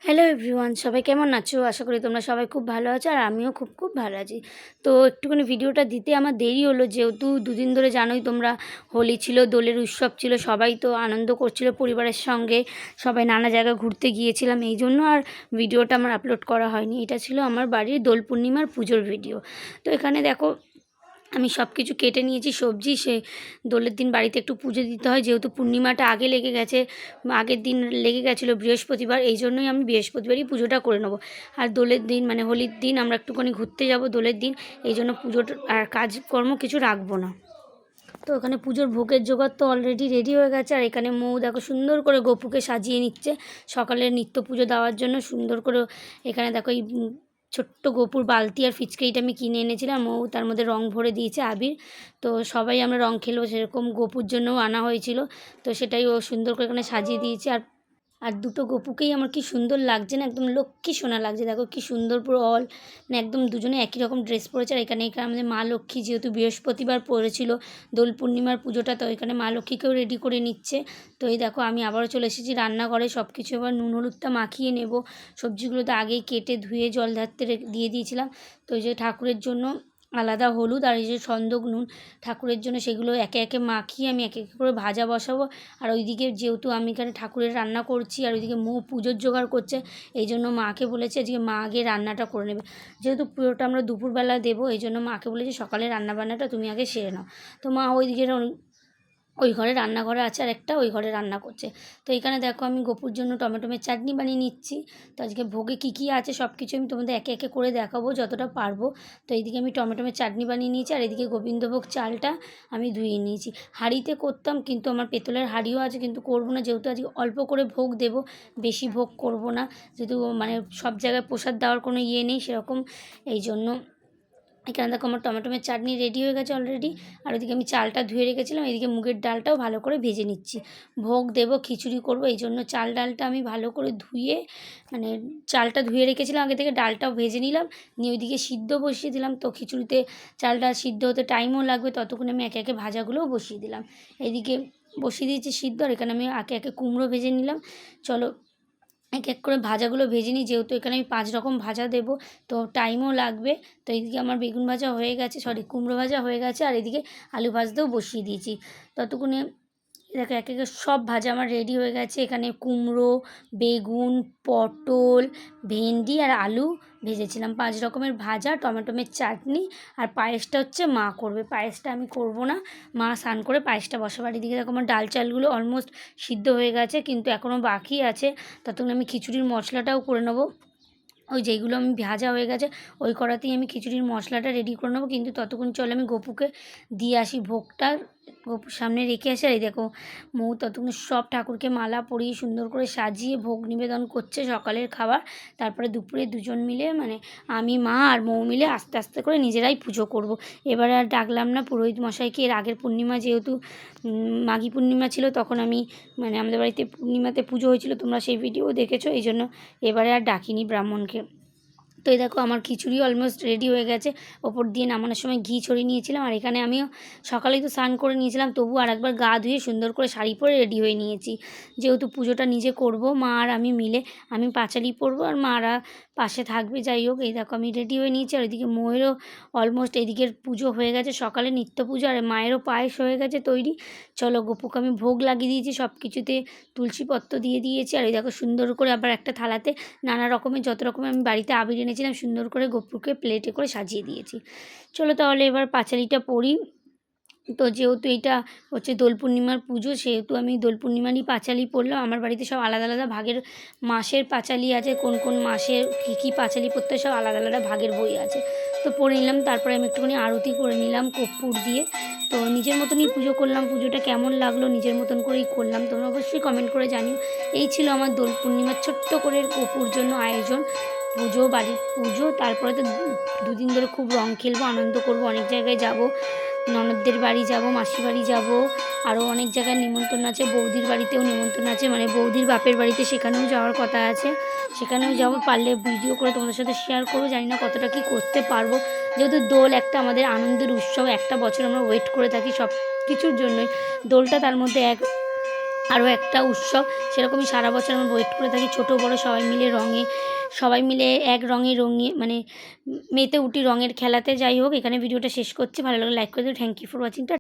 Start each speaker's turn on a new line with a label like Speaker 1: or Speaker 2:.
Speaker 1: Hello everyone, সবাই কেমন আছো? আশা করি তোমরা সবাই খুব ভালো আছো আর আমিও খুব ভালো আছি। তো একটুখানি ভিডিওটা দিতে আমার দেরি হলো, যেহেতু দুদিন ধরে জানোই তোমরা, হোলি ছিল, দোলের উৎসব ছিল, সবাই তো আনন্দ করছিল পরিবারের সঙ্গে, সবাই নানা জায়গায় ঘুরতে গিয়েছিলাম, এই জন্য আর ভিডিওটা আমার আপলোড করা হয়নি। এটা ছিল আমার বাড়ির দোল পূর্ণিমার পুজোর ভিডিও। তো এখানে দেখো আমি সব কিছু কেটে নিয়েছি সবজি। দোলের দিন বাড়িতে একটু পুজো দিতে হয়, যেহেতু পূর্ণিমাটা আগে লেগে গেছে, আগের দিন লেগে গেছিলো বৃহস্পতিবার, এই জন্যই আমি বৃহস্পতিবারই পুজোটা করে নেবো। আর দোলের দিন মানে হোলির দিন আমরা একটুখানি ঘুরতে যাব দোলের দিন, এই জন্য পুজোটা আর কাজকর্ম কিছু রাখবো না। তো ওখানে পুজোর ভোগের জোগাড় তো অলরেডি রেডি হয়ে গেছে, আর এখানে মৌ দেখো সুন্দর করে গোপুকে সাজিয়ে নিচ্ছে সকালের নিত্য পুজো দেওয়ার জন্য। সুন্দর করে এখানে দেখো এই ছোট্ট গোপুর বালতি আর ফিচকারিটা আমি কিনে এনেছিলাম, মৌ তার মধ্যে রং ভরে দিয়েছে আবির। তো সবাই আমরা রং খেলবো, সেরকম গোপুর জন্যও আনা হয়েছিল। তো সেটাই ও সুন্দর করে এখানে সাজিয়ে দিয়েছে। আর আর দুটো গপুকেই আমার কি সুন্দর লাগছে না, একদম লক্ষ্মী সোনা লাগছে। দেখো কি সুন্দর পুরো মানে একদম দুজনে একই রকম ড্রেস পরেছে। আর এখানে আমাদের মা লক্ষ্মী, যেহেতু বৃহস্পতিবার পড়েছিল দোল পূর্ণিমার পুজোটা, তো এখানে মা লক্ষ্মীকেও রেডি করে নিচ্ছে। তো এই দেখো আমি আবারও চলে এসেছি রান্নাঘরে, সব কিছু এবার নুন হলুদটা মাখিয়ে নেব। সবজিগুলো তো আগেই কেটে ধুয়ে জল ধারতে দিয়ে দিয়েছিলাম। তো এই যে ঠাকুরের জন্য আলাদা হলুদ, আর এই যে সন্দক নুন ঠাকুরের জন্য, সেগুলো একে একে মাখিয়ে আমি একে একে করে ভাজা বসাবো। আর ওইদিকে যেহেতু আমি এখানে ঠাকুরের রান্না করছি, আর ওইদিকে মৌ পুজোর জোগাড় করছে, এই জন্য মাকে বলেছে আজকে মা আগে রান্নাটা করে নেবে। যেহেতু পুজোটা আমরা দুপুরবেলা দেবো, এই জন্য মাকে বলেছি সকালে রান্নাবান্নাটা তুমি আগে সেরে নাও। তো মা ওইদিকে ওই ঘরে রান্নাঘরে আছে, আর একটা ওই ঘরে রান্না করছে। তো এখানে দেখো আমি গোপুর জন্য টমেটোমের চাটনি বানিয়ে নিচ্ছি। তো আজকে ভোগে কী আছে সব কিছু আমি তোমাদের একে একে করে দেখাবো যতটা পারবো। তো এইদিকে আমি টমেটোমের চাটনি বানিয়ে নিয়েছি, আর এদিকে গোবিন্দভোগ চালটা আমি ধুয়ে নিয়েছি। হাঁড়িতে করতাম, কিন্তু আমার পেতলের হাঁড়িও আছে, কিন্তু করবো না, যেহেতু আজকে অল্প করে ভোগ দেবো, বেশি ভোগ করব না, যেহেতু মানে সব জায়গায় প্রসাদ দেওয়ার কোনো ইয়ে নেই সেরকম, এই জন্য। এখানে দেখো আমার টমেটোমের চাটনি রেডি হয়ে গেছে অলরেডি। আর ওইদিকে আমি চালটা ধুয়ে রেখেছিলাম, এদিকে মুগের ডালটাও ভালো করে ভেজে নিচ্ছি। ভোগ দেব, খিচুড়ি করব, এই জন্য চাল ডালটা আমি ভালো করে ধুয়ে, মানে চালটা ধুয়ে রেখেছিলাম আগে থেকে, ডালটাও ভেজে নিলাম, নিয়ে ওইদিকে সিদ্ধ বসিয়ে দিলাম। তো খিচুড়িতে চাল ডাল সিদ্ধ হতে টাইমও লাগবে, ততক্ষণ আমি একে একে ভাজাগুলোও বসিয়ে দিলাম। এদিকে বসিয়ে দিয়েছি সিদ্ধ, আর এখানে আমি একে একে কুমড়ো ভেজে নিলাম। চলো এক এক করে ভাজাগুলো ভেজে নিই, যেহেতু এখানে আমি 5 রকম ভাজা দেবো, তো টাইমও লাগবে। তো এইদিকে আমার বেগুন ভাজা হয়ে গেছে, সরি কুমড়ো ভাজা হয়ে গেছে, আর এদিকে আলু ভাজতেও বসিয়ে দিয়েছি। ততক্ষণে দেখো এক একে সব ভাজা আমার রেডি হয়ে গেছে। এখানে কুমড়ো, বেগুন, পটল, ভেন্ডি আর আলু ভেজেছিলাম, 5 রকমের ভাজা, টমেটোমের চাটনি। আর পায়েসটা হচ্ছে মা করবে, পায়েসটা আমি করব না, মা স্নান করে পায়েসটা বসাবে। আর এদিকে দেখো আমার ডাল চালগুলো অলমোস্ট সিদ্ধ হয়ে গেছে, কিন্তু এখনও বাকি আছে। ততক্ষণ আমি খিচুড়ির মশলাটাও করে নেবো। ওই যেইগুলো আমি ভাজা হয়ে গেছে ওই কড়াতেই আমি খিচুড়ির মশলাটা রেডি করে নেবো, কিন্তু ততক্ষণ চলে আমি গপুকে দিয়ে আসি ভোগটা, গপুর সামনে রেখে আসি। আর এই দেখো মৌ ততক্ষণ সব ঠাকুরকে মালা পরিয়ে সুন্দর করে সাজিয়ে ভোগ নিবেদন করছে সকালের খাবার। তারপরে দুপুরে দুজন মিলে, মানে আমি, মা আর মৌ মিলে আস্তে আস্তে করে নিজেরাই পুজো করব। এবার আর ডাকলাম না পুরোহিত মশাইকে, এর আগের পূর্ণিমা যেহেতু মাঘী পূর্ণিমা ছিল, তখন আমি মানে আমাদের বাড়িতে পূর্ণিমাতে পুজো হয়েছিল, তোমরা সেই ভিডিও দেখেছো, এই জন্য এবারে আর ডাকিনি ব্রাহ্মণকে। তো এই দেখো আমার খিচুড়ি অলমোস্ট রেডি হয়ে গেছে, ওপর দিয়ে নামানোর সময় ঘি ছড়িয়ে নিয়েছিলাম। আর এখানে আমিও সকালেই তো স্নান করে নিয়েছিলাম, তবু আর একবার গা ধুয়ে সুন্দর করে শাড়ি পরে রেডি হয়ে নিয়েছি, যেহেতু পুজোটা নিজে করব, মা আর আমি মিলে। আমি পাঁচালি পরবো আর মারা পাশে থাকবে, যাই হোক। এই দেখো আমি রেডি হয়ে নিয়েছি, আর এদিকে ময়েরও অলমোস্ট এদিকের পুজো হয়ে গেছে, সকালে নিত্য পুজো, আর মায়েরও পায়েস হয়ে গেছে তৈরি। চলো গপুকে আমি ভোগ লাগিয়ে দিয়েছি, সব কিছুতে তুলসীপত্র দিয়ে দিয়েছি। আর এই দেখো সুন্দর করে আবার একটা থালাতে নানা রকমের, যত রকমের আমি বাড়িতে আবির এনেছিলাম, সুন্দর করে গপুকে প্লেটে করে সাজিয়ে দিয়েছি। চলো তাহলে এবার পাঁচালিটা পড়ি। তো যেহেতু এটা হচ্ছে দোল পূর্ণিমার পুজো, সেহেতু আমি দোল পূর্ণিমারই পাঁচালি পড়লাম। আমার বাড়িতে সব আলাদা আলাদা ভাগের মাসের পাঁচালি আছে, কোন কোন মাসে কী কী পাঁচালি পড়তে হয়, সব আলাদা আলাদা ভাগের বই আছে। তো পড়ে নিলাম, তারপরে আমি একটুখানি আরতি করে নিলাম কর্পূর দিয়ে। তো নিজের মতনই পুজো করলাম, পুজোটা কেমন লাগলো নিজের মতন করেই করলাম, তোমরা অবশ্যই কমেন্ট করে জানিও। এই ছিল আমার দোল পূর্ণিমার ছোট্ট করে কর্পূর জন্য আয়োজন, পুজো, বাড়ির পুজো। তারপরে তো দুদিন ধরে খুব রং খেলবো, আনন্দ করবো, অনেক জায়গায় যাব, ননদদের বাড়ি যাব, মাসির বাড়ি যাব, আরও অনেক জায়গায় নিমন্ত্রণ আছে, বৌদির বাড়িতেও নিমন্ত্রণ আছে, মানে বৌদির বাপের বাড়িতে, সেখানেও যাওয়ার কথা আছে, সেখানেও যাব। পারলে ভিডিও করে তোমাদের সাথে শেয়ার করবো, জানি না কতটা কী করতে পারবো, যেহেতু দোল একটা আমাদের আনন্দের উৎসব, একটা বছর আমরা ওয়েট করে থাকি সব কিছুর জন্যই, দোলটা তার মধ্যে এক আরও একটা উৎসব, সেরকমই সারা বছর আমরা ওয়েট করে থাকি ছোটো বড়ো সবাই মিলে সবাই মিলে এক রঙে রঙিয়ে মানে মেতে উঠি রঙের খেলাতে। যাই হোক, এখানে ভিডিওটা শেষ করছি। ভালো লাগলে লাইক করে দিও। Thank you for watching.